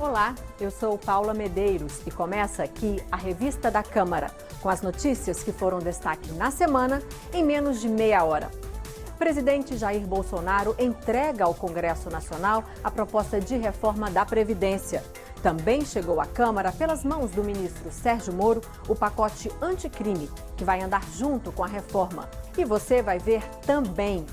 Olá, eu sou Paula Medeiros e começa aqui a Revista da Câmara, com as notícias que foram destaque na semana em menos de meia hora. Presidente Jair Bolsonaro entrega ao Congresso Nacional a proposta de reforma da Previdência. Também chegou à Câmara, pelas mãos do ministro Sérgio Moro, o pacote anticrime, que vai andar junto com a reforma. E você vai ver também.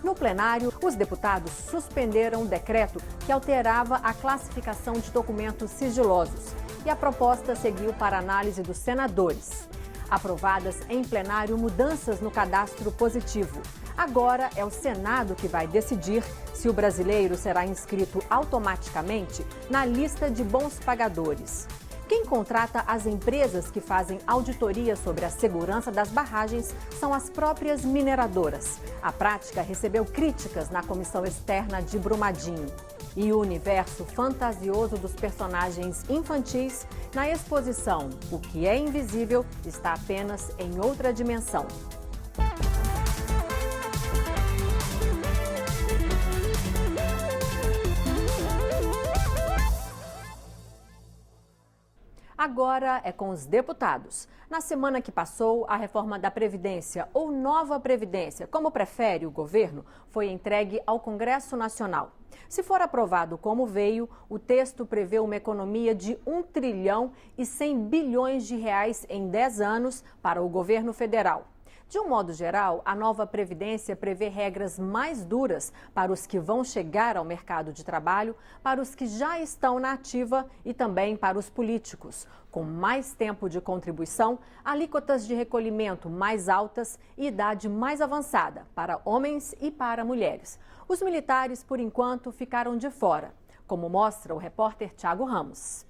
No plenário, os deputados suspenderam o decreto que alterava a classificação de documentos sigilosos. E a proposta seguiu para análise dos senadores. Aprovadas em plenário mudanças no cadastro positivo. Agora é o Senado que vai decidir se o brasileiro será inscrito automaticamente na lista de bons pagadores. Quem contrata as empresas que fazem auditoria sobre a segurança das barragens são as próprias mineradoras. A prática recebeu críticas na comissão externa de Brumadinho. E o universo fantasioso dos personagens infantis na exposição O que é Invisível está apenas em outra dimensão. Agora é com os deputados. Na semana que passou, a reforma da Previdência, ou Nova Previdência, como prefere o governo, foi entregue ao Congresso Nacional. Se for aprovado como veio, o texto prevê uma economia de 1 trilhão e 100 bilhões de reais em 10 anos para o governo federal. De um modo geral, a nova Previdência prevê regras mais duras para os que vão chegar ao mercado de trabalho, para os que já estão na ativa e também para os políticos, com mais tempo de contribuição, alíquotas de recolhimento mais altas e idade mais avançada para homens e para mulheres. Os militares, por enquanto, ficaram de fora, como mostra o repórter Thiago Ramos.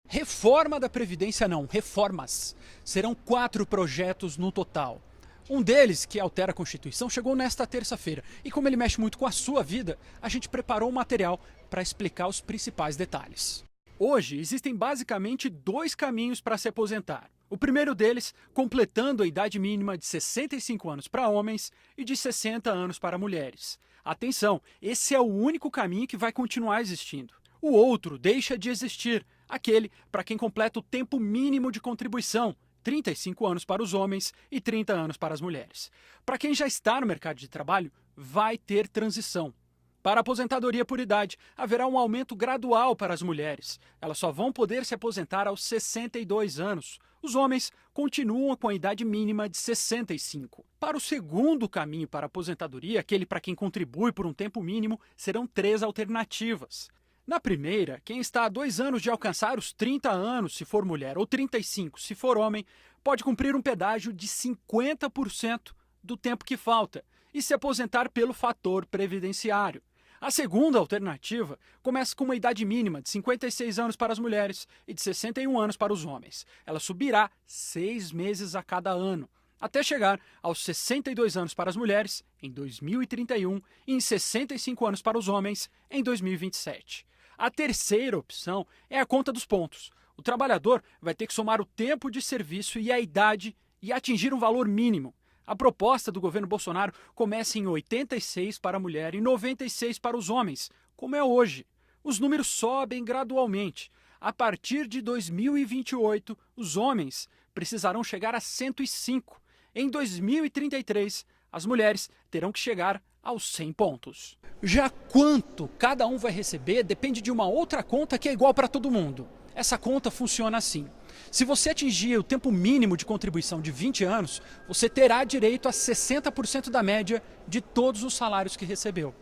Reforma da Previdência não, reformas. Serão 4 projetos no total. Um deles, que altera a Constituição, chegou nesta terça-feira. E como ele mexe muito com a sua vida, a gente preparou um material para explicar os principais detalhes. Hoje, existem basicamente 2 caminhos para se aposentar. O primeiro deles, completando a idade mínima de 65 anos para homens e de 60 anos para mulheres. Atenção, esse é o único caminho que vai continuar existindo. O outro deixa de existir, aquele para quem completa o tempo mínimo de contribuição, 35 anos para os homens e 30 anos para as mulheres. Para quem já está no mercado de trabalho, vai ter transição. Para a aposentadoria por idade, haverá um aumento gradual para as mulheres. Elas só vão poder se aposentar aos 62 anos. Os homens continuam com a idade mínima de 65. Para o segundo caminho para a aposentadoria, aquele para quem contribui por um tempo mínimo, serão 3 alternativas. Na primeira, quem está há 2 anos de alcançar os 30 anos, se for mulher, ou 35, se for homem, pode cumprir um pedágio de 50% do tempo que falta e se aposentar pelo fator previdenciário. A segunda alternativa começa com uma idade mínima de 56 anos para as mulheres e de 61 anos para os homens. Ela subirá 6 meses a cada ano, até chegar aos 62 anos para as mulheres em 2031 e em 65 anos para os homens em 2027. A terceira opção é a conta dos pontos. O trabalhador vai ter que somar o tempo de serviço e a idade e atingir um valor mínimo. A proposta do governo Bolsonaro começa em 86 para a mulher e 96 para os homens, como é hoje. Os números sobem gradualmente. A partir de 2028, os homens precisarão chegar a 105. Em 2033, as mulheres terão que chegar aos 100 pontos. Já quanto cada um vai receber depende de uma outra conta que é igual para todo mundo. Essa conta funciona assim. Se você atingir o tempo mínimo de contribuição de 20 anos, você terá direito a 60% da média de todos os salários que recebeu.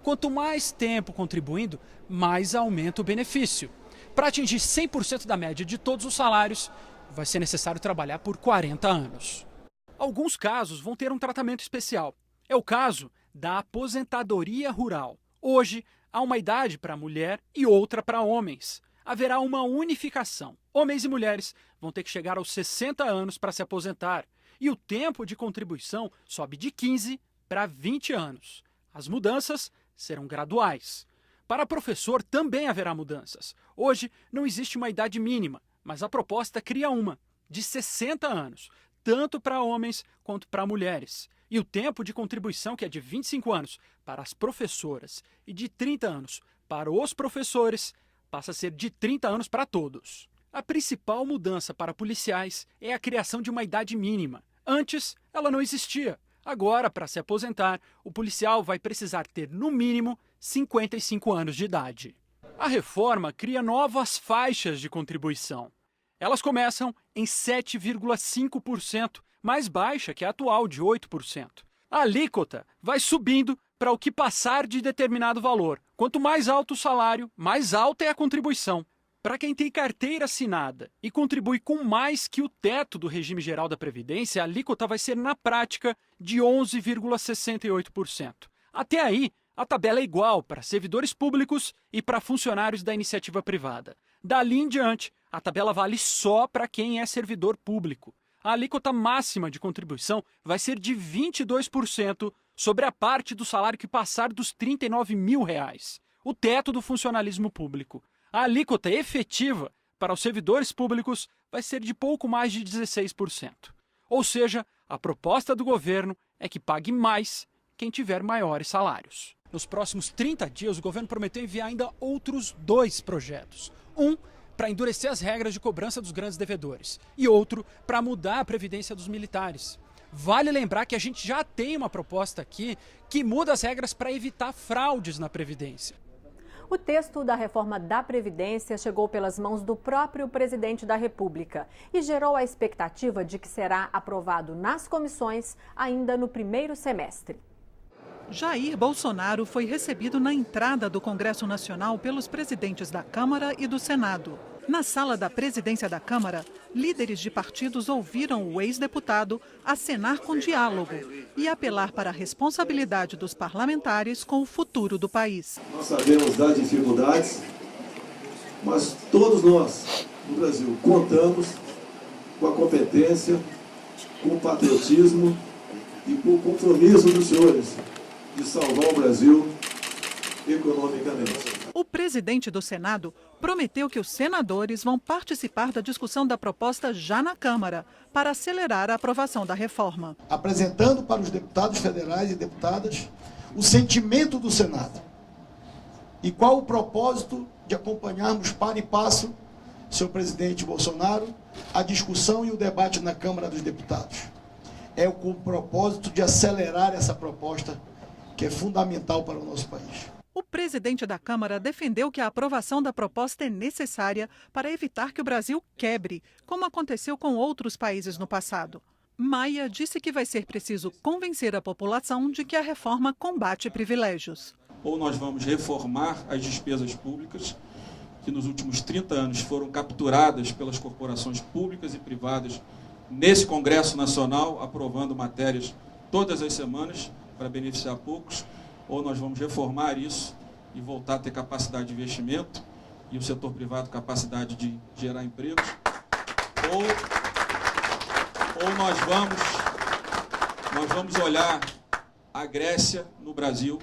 Quanto mais tempo contribuindo, mais aumenta o benefício. Para atingir 100% da média de todos os salários, vai ser necessário trabalhar por 40 anos. Alguns casos vão ter um tratamento especial. É o caso da aposentadoria rural. Hoje, há uma idade para mulher e outra para homens. Haverá uma unificação. Homens e mulheres vão ter que chegar aos 60 anos para se aposentar. E o tempo de contribuição sobe de 15 para 20 anos. As mudanças serão graduais. Para professor também haverá mudanças. Hoje não existe uma idade mínima, mas a proposta cria uma, de 60 anos, tanto para homens quanto para mulheres. E o tempo de contribuição, que é de 25 anos para as professoras e de 30 anos para os professores, passa a ser de 30 anos para todos. A principal mudança para policiais é a criação de uma idade mínima. Antes, ela não existia. Agora, para se aposentar, o policial vai precisar ter, no mínimo, 55 anos de idade. A reforma cria novas faixas de contribuição. Elas começam em 7,5%, mais baixa que a atual de 8%. A alíquota vai subindo para o que passar de determinado valor. Quanto mais alto o salário, mais alta é a contribuição. Para quem tem carteira assinada e contribui com mais que o teto do regime geral da Previdência, a alíquota vai ser, na prática, de 11,68%. Até aí, a tabela é igual para servidores públicos e para funcionários da iniciativa privada. Dali em diante, a tabela vale só para quem é servidor público. A alíquota máxima de contribuição vai ser de 22% sobre a parte do salário que passar dos R$ 39 mil, o teto do funcionalismo público. A alíquota efetiva para os servidores públicos vai ser de pouco mais de 16%. Ou seja, a proposta do governo é que pague mais quem tiver maiores salários. Nos próximos 30 dias, o governo prometeu enviar ainda outros 2 projetos. Um para endurecer as regras de cobrança dos grandes devedores e outro para mudar a previdência dos militares. Vale lembrar que a gente já tem uma proposta aqui que muda as regras para evitar fraudes na Previdência. O texto da reforma da Previdência chegou pelas mãos do próprio presidente da República e gerou a expectativa de que será aprovado nas comissões ainda no primeiro semestre. Jair Bolsonaro foi recebido na entrada do Congresso Nacional pelos presidentes da Câmara e do Senado. Na sala da presidência da Câmara, líderes de partidos ouviram o ex-deputado acenar com diálogo e apelar para a responsabilidade dos parlamentares com o futuro do país. Nós sabemos das dificuldades, mas todos nós, no Brasil, contamos com a competência, com o patriotismo e com o compromisso dos senhores de salvar o Brasil economicamente. O presidente do Senado prometeu que os senadores vão participar da discussão da proposta já na Câmara, para acelerar a aprovação da reforma. Apresentando para os deputados federais e deputadas o sentimento do Senado. E qual o propósito de acompanharmos passo e passo, senhor presidente Bolsonaro, a discussão e o debate na Câmara dos Deputados. É com o propósito de acelerar essa proposta, que é fundamental para o nosso país. O presidente da Câmara defendeu que a aprovação da proposta é necessária para evitar que o Brasil quebre, como aconteceu com outros países no passado. Maia disse que vai ser preciso convencer a população de que a reforma combate privilégios. Ou nós vamos reformar as despesas públicas, que nos últimos 30 anos foram capturadas pelas corporações públicas e privadas nesse Congresso Nacional, aprovando matérias todas as semanas para beneficiar poucos, ou nós vamos reformar isso e voltar a ter capacidade de investimento e o setor privado capacidade de gerar empregos, ou nós vamos olhar a Grécia no Brasil,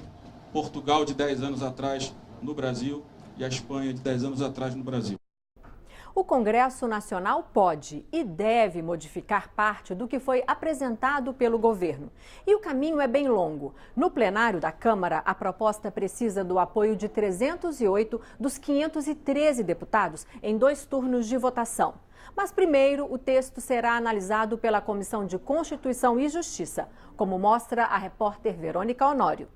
Portugal de 10 anos atrás no Brasil e a Espanha de 10 anos atrás no Brasil. O Congresso Nacional pode e deve modificar parte do que foi apresentado pelo governo. E o caminho é bem longo. No plenário da Câmara, a proposta precisa do apoio de 308 dos 513 deputados em 2 turnos de votação. Mas primeiro, o texto será analisado pela Comissão de Constituição e Justiça, como mostra a repórter Verônica Honório.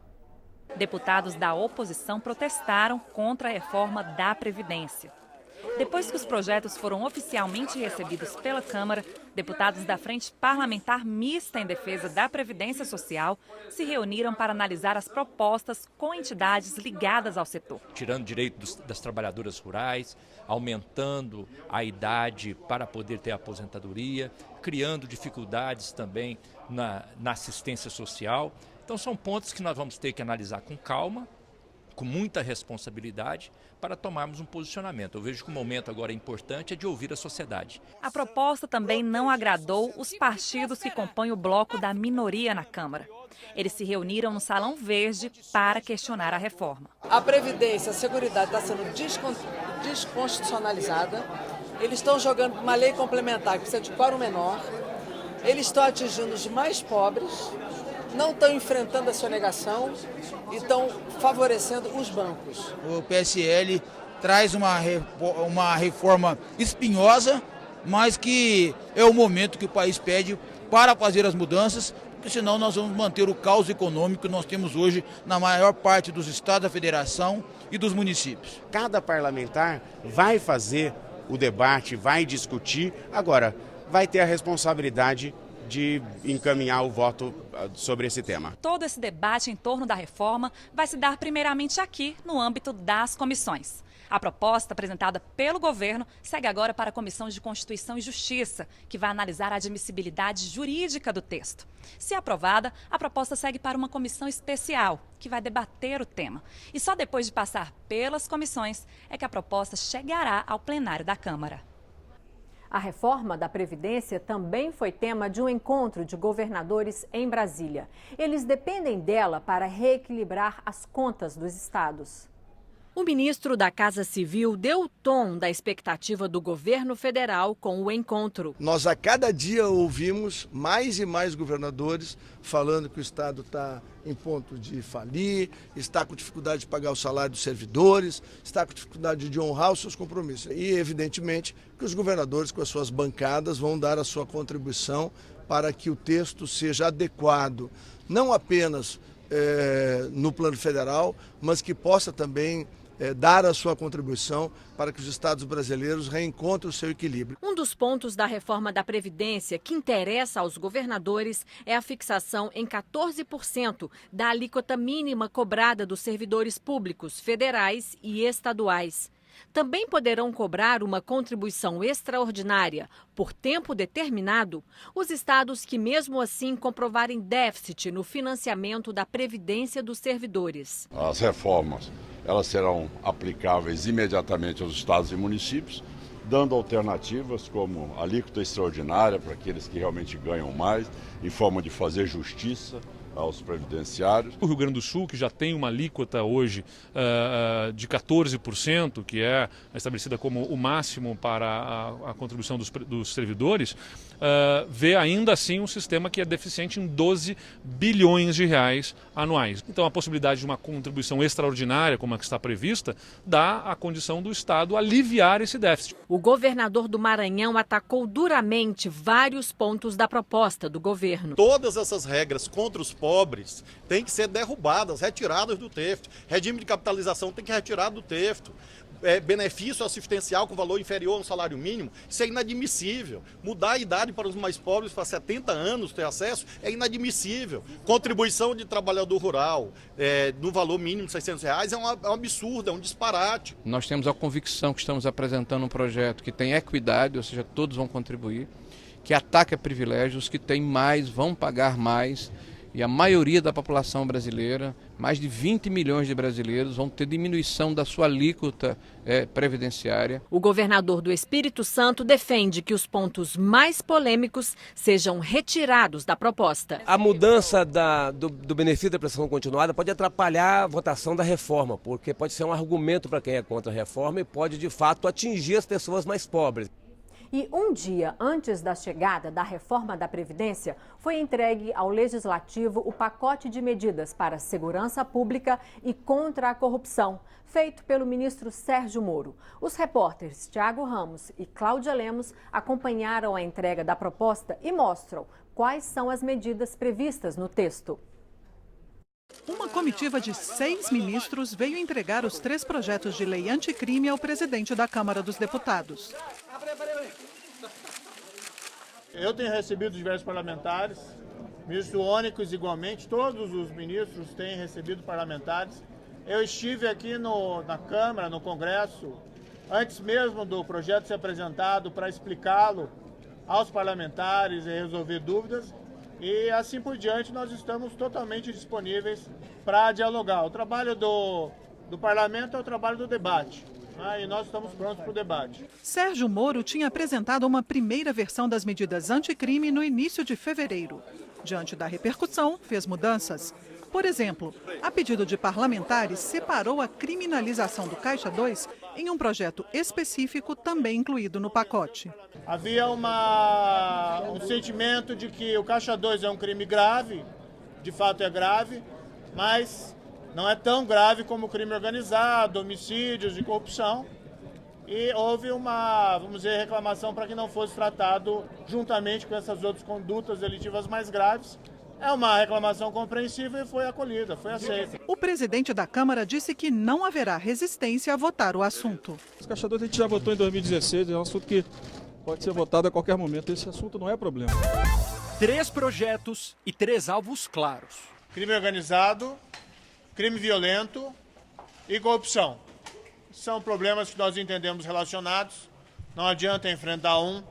Deputados da oposição protestaram contra a reforma da Previdência. Depois que os projetos foram oficialmente recebidos pela Câmara, deputados da Frente Parlamentar Mista em Defesa da Previdência Social se reuniram para analisar as propostas com entidades ligadas ao setor. Tirando direito das trabalhadoras rurais, aumentando a idade para poder ter aposentadoria, criando dificuldades também na assistência social. Então são pontos que nós vamos ter que analisar com calma, com muita responsabilidade, para tomarmos um posicionamento. Eu vejo que o momento agora importante é de ouvir a sociedade. A proposta também não agradou os partidos que compõem o bloco da minoria na Câmara. Eles se reuniram no Salão Verde para questionar a reforma. A Previdência, a Seguridade está sendo desconstitucionalizada. Eles estão jogando uma lei complementar que precisa de quórum menor. Eles estão atingindo os mais pobres, não estão enfrentando a sonegação e estão favorecendo os bancos. O PSL traz uma reforma espinhosa, mas que é o momento que o país pede para fazer as mudanças, porque senão nós vamos manter o caos econômico que nós temos hoje na maior parte dos estados da federação e dos municípios. Cada parlamentar vai fazer o debate, vai discutir, agora vai ter a responsabilidade de encaminhar o voto sobre esse tema. Todo esse debate em torno da reforma vai se dar primeiramente aqui, no âmbito das comissões. A proposta apresentada pelo governo segue agora para a Comissão de Constituição e Justiça, que vai analisar a admissibilidade jurídica do texto. Se aprovada, a proposta segue para uma comissão especial, que vai debater o tema. E só depois de passar pelas comissões é que a proposta chegará ao plenário da Câmara. A reforma da Previdência também foi tema de um encontro de governadores em Brasília. Eles dependem dela para reequilibrar as contas dos estados. O ministro da Casa Civil deu o tom da expectativa do governo federal com o encontro. Nós a cada dia ouvimos mais e mais governadores falando que o estado está em ponto de falir, está com dificuldade de pagar o salário dos servidores, está com dificuldade de honrar os seus compromissos. E evidentemente que os governadores com as suas bancadas vão dar a sua contribuição para que o texto seja adequado, não apenas no plano federal, mas que possa também dar a sua contribuição para que os estados brasileiros reencontrem o seu equilíbrio. Um dos pontos da reforma da Previdência que interessa aos governadores é a fixação em 14% da alíquota mínima cobrada dos servidores públicos, federais e estaduais. Também poderão cobrar uma contribuição extraordinária por tempo determinado os estados que, mesmo assim, comprovarem déficit no financiamento da Previdência dos servidores. As reformas, elas serão aplicáveis imediatamente aos estados e municípios, dando alternativas como alíquota extraordinária para aqueles que realmente ganham mais, em forma de fazer justiça aos previdenciários. O Rio Grande do Sul, que já tem uma alíquota hoje de 14%, que é estabelecida como o máximo para a contribuição dos servidores, vê ainda assim um sistema que é deficiente em 12 bilhões de reais anuais. Então a possibilidade de uma contribuição extraordinária, como a que está prevista, dá a condição do Estado aliviar esse déficit. O governador do Maranhão atacou duramente vários pontos da proposta do governo. Todas essas regras contra os pobres têm que ser derrubadas, retiradas do texto. Regime de capitalização tem que retirar do texto. Benefício assistencial com valor inferior ao salário mínimo, isso é inadmissível. Mudar a idade para os mais pobres para 70 anos ter acesso é inadmissível. Contribuição de trabalhador rural no valor mínimo de R$600 é um absurdo, é um disparate. Nós temos a convicção que estamos apresentando um projeto que tem equidade, ou seja, todos vão contribuir, que ataca privilégios, que tem mais, vão pagar mais. E a maioria da população brasileira, mais de 20 milhões de brasileiros, vão ter diminuição da sua alíquota previdenciária. O governador do Espírito Santo defende que os pontos mais polêmicos sejam retirados da proposta. A mudança do benefício da prestação continuada pode atrapalhar a votação da reforma, porque pode ser um argumento para quem é contra a reforma e pode, de fato, atingir as pessoas mais pobres. E um dia antes da chegada da reforma da Previdência, foi entregue ao Legislativo o pacote de medidas para a segurança pública e contra a corrupção, feito pelo ministro Sérgio Moro. Os repórteres Tiago Ramos e Cláudia Lemos acompanharam a entrega da proposta e mostram quais são as medidas previstas no texto. Uma comitiva de 6 ministros veio entregar os 3 projetos de lei anticrime ao presidente da Câmara dos Deputados. Eu tenho recebido diversos parlamentares, ministro Ônix igualmente, todos os ministros têm recebido parlamentares. Eu estive aqui na Câmara, no Congresso, antes mesmo do projeto ser apresentado, para explicá-lo aos parlamentares e resolver dúvidas. E assim por diante, nós estamos totalmente disponíveis para dialogar. O trabalho do parlamento é o trabalho do debate. E nós estamos prontos para o debate. Sérgio Moro tinha apresentado uma primeira versão das medidas anticrime no início de fevereiro. Diante da repercussão, fez mudanças. Por exemplo, a pedido de parlamentares, separou a criminalização do Caixa 2 em um projeto específico também incluído no pacote. Havia um sentimento de que o Caixa 2 é um crime grave, de fato é grave, mas Não é tão grave como crime organizado, homicídios e corrupção. E houve uma, vamos dizer, reclamação para que não fosse tratado juntamente com essas outras condutas delitivas mais graves. É uma reclamação compreensível e foi acolhida, foi aceita. O presidente da Câmara disse que não haverá resistência a votar o assunto. Os caçadores a gente já votou em 2016, é um assunto que pode ser votado a qualquer momento. Esse assunto não é problema. 3 projetos e 3 alvos claros. Crime organizado, crime violento e corrupção. São problemas que nós entendemos relacionados. Não adianta enfrentar um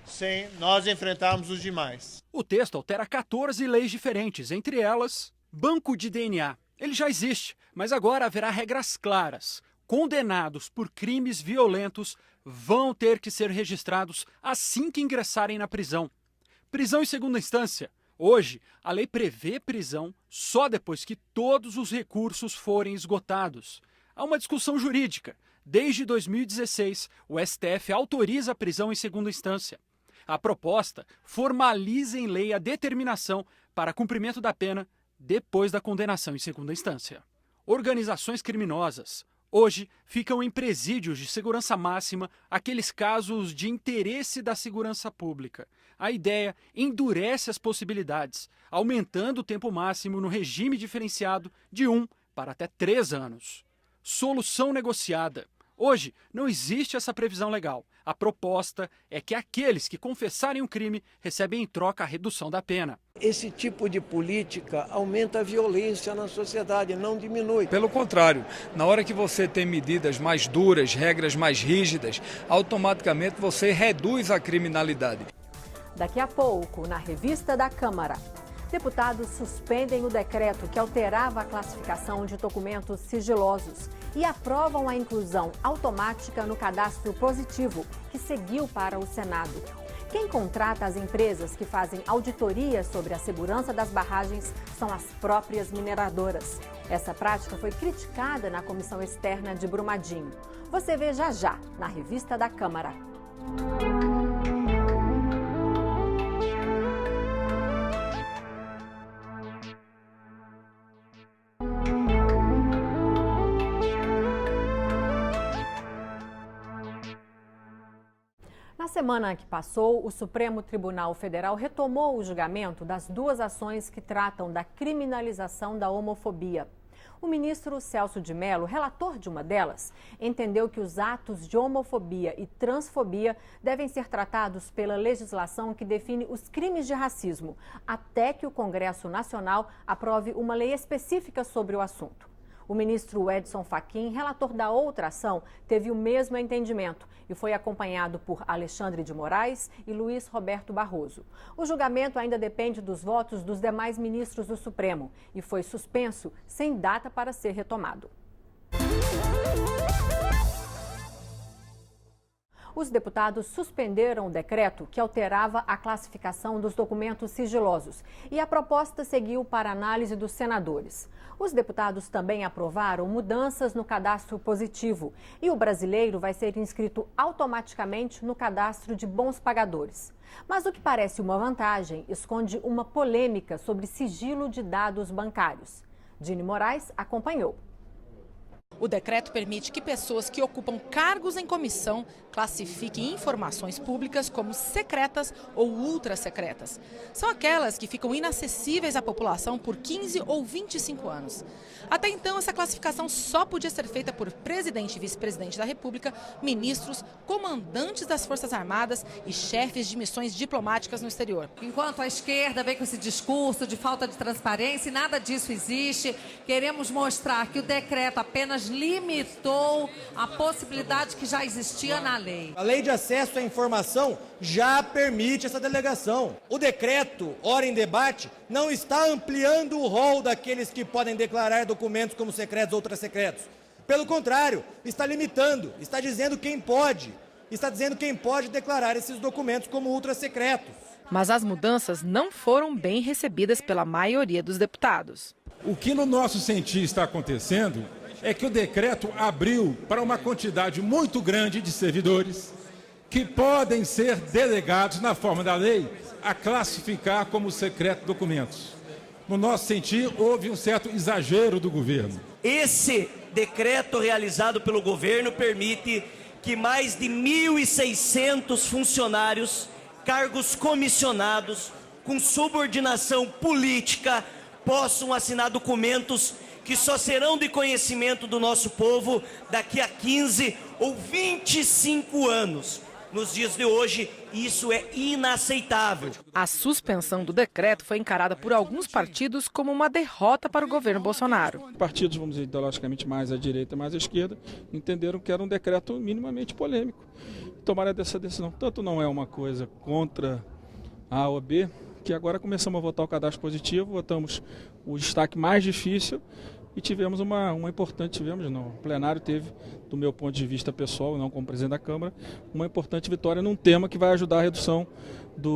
sem nós enfrentarmos os demais. O texto altera 14 leis diferentes, entre elas, banco de DNA. Ele já existe, mas agora haverá regras claras. Condenados por crimes violentos vão ter que ser registrados assim que ingressarem na prisão. Prisão em segunda instância. Hoje, a lei prevê prisão só depois que todos os recursos forem esgotados. Há uma discussão jurídica. Desde 2016, o STF autoriza a prisão em segunda instância. A proposta formaliza em lei a determinação para cumprimento da pena depois da condenação em segunda instância. Organizações criminosas hoje ficam em presídios de segurança máxima aqueles casos de interesse da segurança pública. A ideia endurece as possibilidades, aumentando o tempo máximo no regime diferenciado de 1 para até 3 anos. Solução negociada. Hoje, não existe essa previsão legal. A proposta é que aqueles que confessarem o crime recebem em troca a redução da pena. Esse tipo de política aumenta a violência na sociedade, não diminui. Pelo contrário, na hora que você tem medidas mais duras, regras mais rígidas, automaticamente você reduz a criminalidade. Daqui a pouco, na revista da Câmara, deputados suspendem o decreto que alterava a classificação de documentos sigilosos e aprovam a inclusão automática no cadastro positivo, que seguiu para o Senado. Quem contrata as empresas que fazem auditoria sobre a segurança das barragens são as próprias mineradoras. Essa prática foi criticada na comissão externa de Brumadinho. Você vê já já na revista da Câmara. Na semana que passou, o Supremo Tribunal Federal retomou o julgamento das 2 ações que tratam da criminalização da homofobia. O ministro Celso de Mello, relator de uma delas, entendeu que os atos de homofobia e transfobia devem ser tratados pela legislação que define os crimes de racismo, até que o Congresso Nacional aprove uma lei específica sobre o assunto. O ministro Edson Fachin, relator da outra ação, teve o mesmo entendimento e foi acompanhado por Alexandre de Moraes e Luiz Roberto Barroso. O julgamento ainda depende dos votos dos demais ministros do Supremo e foi suspenso sem data para ser retomado. Os deputados suspenderam o decreto que alterava a classificação dos documentos sigilosos e a proposta seguiu para análise dos senadores. Os deputados também aprovaram mudanças no cadastro positivo e o brasileiro vai ser inscrito automaticamente no cadastro de bons pagadores. Mas o que parece uma vantagem esconde uma polêmica sobre sigilo de dados bancários. Dini Moraes acompanhou. O decreto permite que pessoas que ocupam cargos em comissão classifiquem informações públicas como secretas ou ultrasecretas. São aquelas que ficam inacessíveis à população por 15 ou 25 anos. Até então, essa classificação só podia ser feita por presidente e vice-presidente da República, ministros, comandantes das Forças Armadas e chefes de missões diplomáticas no exterior. Enquanto a esquerda vem com esse discurso de falta de transparência, e nada disso existe, queremos mostrar que o decreto apenas limitou a possibilidade que já existia na lei. A lei de acesso à informação já permite essa delegação. O decreto, ora em debate, não está ampliando o rol daqueles que podem declarar documentos como secretos ou ultrasecretos. Pelo contrário, está limitando, está dizendo quem pode declarar esses documentos como ultrasecretos. Mas as mudanças não foram bem recebidas pela maioria dos deputados. O que no nosso sentir está acontecendo é que o decreto abriu para uma quantidade muito grande de servidores que podem ser delegados, na forma da lei, a classificar como secreto documentos. No nosso sentir, houve um certo exagero do governo. Esse decreto realizado pelo governo permite que mais de 1.600 funcionários, cargos comissionados, com subordinação política, possam assinar documentos que só serão de conhecimento do nosso povo daqui a 15 ou 25 anos. Nos dias de hoje, isso é inaceitável. A suspensão do decreto foi encarada por alguns partidos como uma derrota para o governo Bolsonaro. Partidos, vamos dizer, ideologicamente mais à direita e mais à esquerda, entenderam que era um decreto minimamente polêmico. Tomaram essa decisão. Tanto não é uma coisa contra A ou B, que agora começamos a votar o cadastro positivo, votamos o destaque mais difícil e tivemos uma importante, o plenário teve, do meu ponto de vista pessoal, não como presidente da Câmara, uma importante vitória num tema que vai ajudar a redução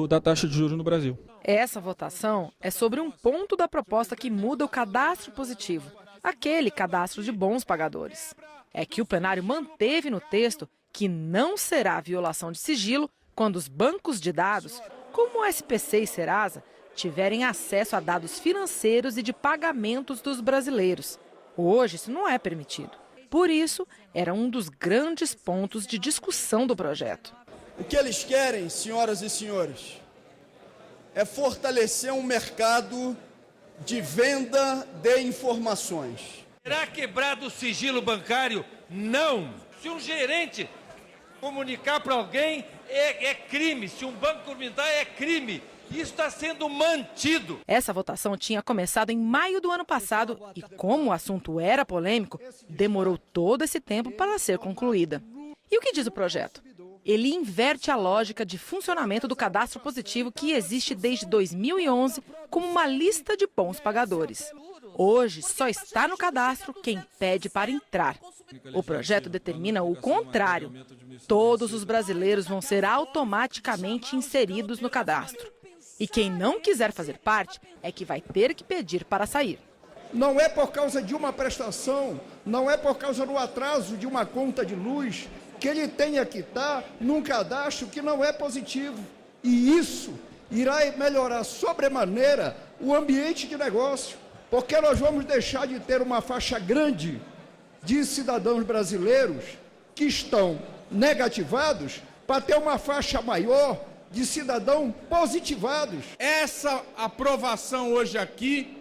da taxa de juros no Brasil. Essa votação é sobre um ponto da proposta que muda o cadastro positivo, aquele cadastro de bons pagadores. É que o plenário manteve no texto que não será violação de sigilo quando os bancos de dados, como o SPC e Serasa, tiverem acesso a dados financeiros e de pagamentos dos brasileiros. Hoje isso não é permitido. Por isso, era um dos grandes pontos de discussão do projeto. O que eles querem, senhoras e senhores, é fortalecer um mercado de venda de informações. Será quebrado o sigilo bancário? Não! Se um gerente comunicar para alguém, é crime. Se um banco cumprimentar, é crime. Isso está sendo mantido. Essa votação tinha começado em maio do ano passado e, como o assunto era polêmico, demorou todo esse tempo para ser concluída. E o que diz o projeto? Ele inverte a lógica de funcionamento do cadastro positivo que existe desde 2011 como uma lista de bons pagadores. Hoje, só está no cadastro quem pede para entrar. O projeto determina o contrário. Todos os brasileiros vão ser automaticamente inseridos no cadastro. E quem não quiser fazer parte é que vai ter que pedir para sair. Não é por causa de uma prestação, não é por causa do atraso de uma conta de luz que ele tenha que estar num cadastro que não é positivo. E isso irá melhorar sobremaneira o ambiente de negócio, porque nós vamos deixar de ter uma faixa grande de cidadãos brasileiros que estão negativados para ter uma faixa maior de cidadãos positivados. Essa aprovação hoje aqui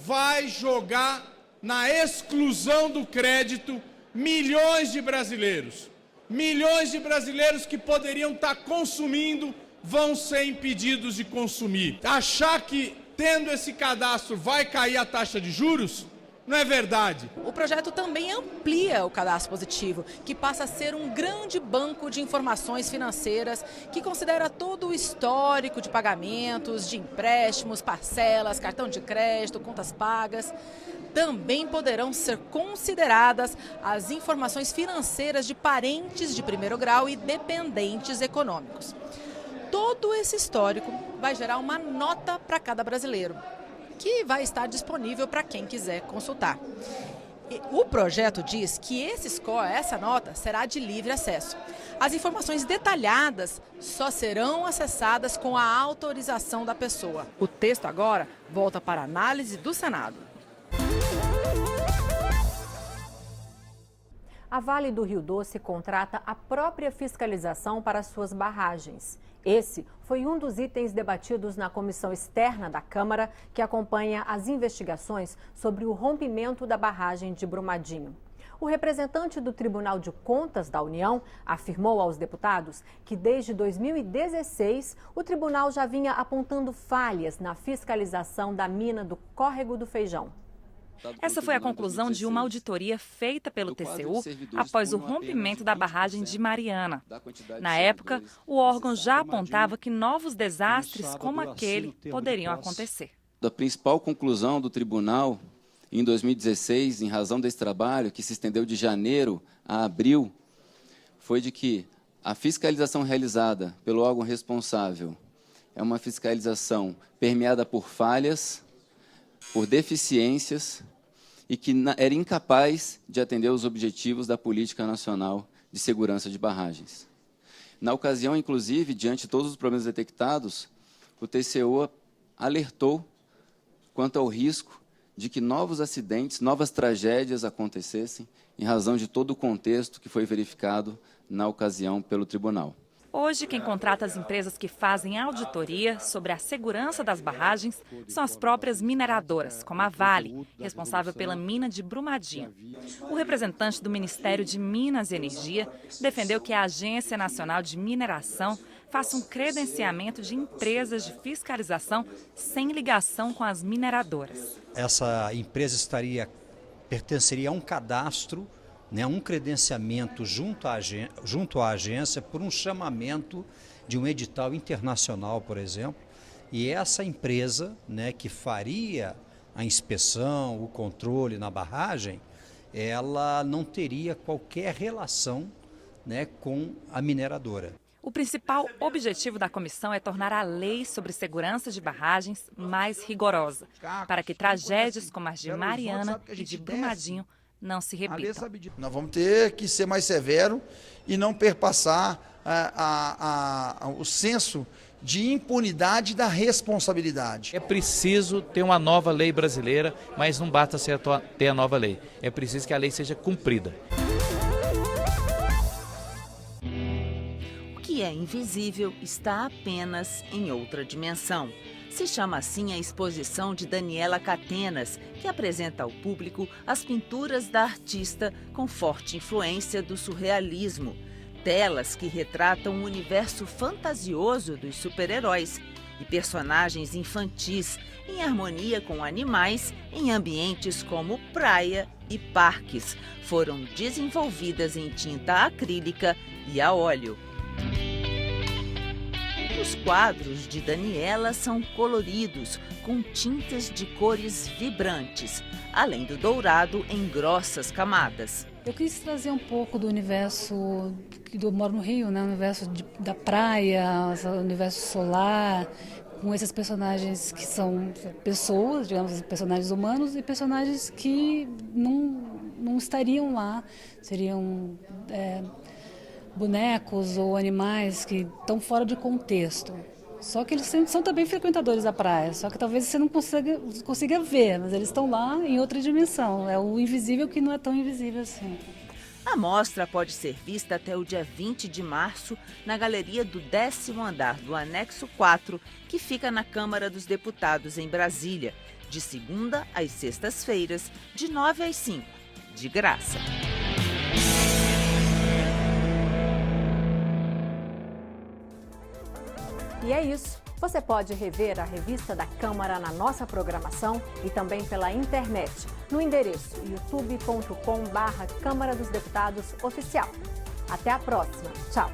vai jogar na exclusão do crédito milhões de brasileiros. Milhões de brasileiros que poderiam estar consumindo vão ser impedidos de consumir. Achar que tendo esse cadastro vai cair a taxa de juros? Não é verdade. O projeto também amplia o cadastro positivo, que passa a ser um grande banco de informações financeiras que considera todo o histórico de pagamentos, de empréstimos, parcelas, cartão de crédito, contas pagas. Também poderão ser consideradas as informações financeiras de parentes de primeiro grau e dependentes econômicos. Todo esse histórico vai gerar uma nota para cada brasileiro, que vai estar disponível para quem quiser consultar. O projeto diz que esse score, essa nota, será de livre acesso. As informações detalhadas só serão acessadas com a autorização da pessoa. O texto agora volta para análise do Senado. A Vale do Rio Doce contrata a própria fiscalização para suas barragens. Esse foi um dos itens debatidos na comissão externa da Câmara, que acompanha as investigações sobre o rompimento da barragem de Brumadinho. O representante do Tribunal de Contas da União afirmou aos deputados que desde 2016 o tribunal já vinha apontando falhas na fiscalização da mina do Córrego do Feijão. Essa foi a conclusão de uma auditoria feita pelo TCU após o rompimento da barragem de Mariana. Na época, o órgão já apontava que novos desastres como aquele poderiam acontecer. A principal conclusão do tribunal em 2016, em razão desse trabalho, que se estendeu de janeiro a abril, foi de que a fiscalização realizada pelo órgão responsável é uma fiscalização permeada por falhas, por deficiências e que era incapaz de atender os objetivos da Política Nacional de Segurança de Barragens. Na ocasião, inclusive, diante de todos os problemas detectados, o TCU alertou quanto ao risco de que novos acidentes, novas tragédias acontecessem em razão de todo o contexto que foi verificado na ocasião pelo tribunal. Hoje, quem contrata as empresas que fazem auditoria sobre a segurança das barragens são as próprias mineradoras, como a Vale, responsável pela mina de Brumadinho. O representante do Ministério de Minas e Energia defendeu que a Agência Nacional de Mineração faça um credenciamento de empresas de fiscalização sem ligação com as mineradoras. Essa empresa pertenceria a um cadastro, um credenciamento junto à agência por um chamamento de um edital internacional, por exemplo, e essa empresa, que faria a inspeção, o controle na barragem, ela não teria qualquer relação com a mineradora. O principal objetivo da comissão é tornar a lei sobre segurança de barragens mais rigorosa, para que tragédias como as de Mariana e de Brumadinho não se repitam. Nós vamos ter que ser mais severo e não perpassar o senso de impunidade da responsabilidade. É preciso ter uma nova lei brasileira, mas não basta ter a nova lei. É preciso que a lei seja cumprida. O que é invisível está apenas em outra dimensão. Se chama assim a exposição de Daniela Catenas, que apresenta ao público as pinturas da artista com forte influência do surrealismo. Telas que retratam o universo fantasioso dos super-heróis e personagens infantis em harmonia com animais em ambientes como praia e parques. Foram desenvolvidas em tinta acrílica e a óleo. Os quadros de Daniela são coloridos, com tintas de cores vibrantes, além do dourado em grossas camadas. Eu quis trazer um pouco do universo, eu moro no Rio, o universo da praia, o universo solar, com esses personagens que são pessoas, digamos, personagens humanos e personagens que não estariam lá, seriam bonecos ou animais que estão fora de contexto. Só que eles são também frequentadores da praia, só que talvez você não consiga ver, mas eles estão lá em outra dimensão. É o invisível que não é tão invisível assim. A mostra pode ser vista até o dia 20 de março na galeria do 10º andar do Anexo 4, que fica na Câmara dos Deputados em Brasília, de segunda às sextas-feiras, de 9 às 5, de graça. E é isso. Você pode rever a revista da Câmara na nossa programação e também pela internet, no endereço youtube.com/Câmara dos Deputados Oficial. Até a próxima. Tchau.